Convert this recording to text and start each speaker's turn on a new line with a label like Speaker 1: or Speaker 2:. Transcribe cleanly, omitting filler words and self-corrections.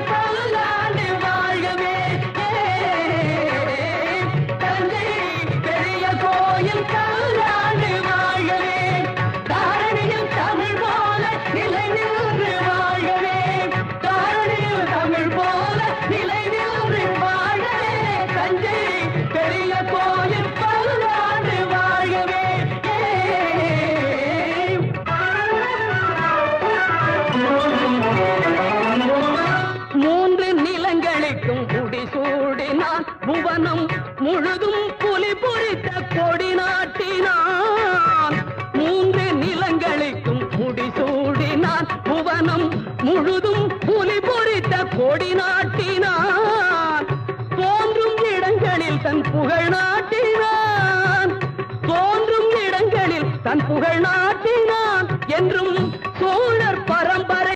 Speaker 1: கோயில் பல்லாண்டு வாழ்கவே. தஞ்சை பெரிய கோயில் பல்லாண்டு வாழ்கவே. தாரணியில் தமிழ் போல நிலை நின்று வாழ்கவே. தாரணியில் தமிழ் போல நிலை நின்று வாழ்கவே. தஞ்சை பெரிய கோயில் பல்லாண்டு வாழ்கவே. மூன்று நிலங்களுக்கும் முடிசூடினான் புவனம் முழுதும் புலி பொறித்த கொடி நாட்டினான். மூன்று நிலங்களுக்கும் முடிசூடினான் புவனம் முழுதும் புலி பொறித்த கொடி நாட்டினான்.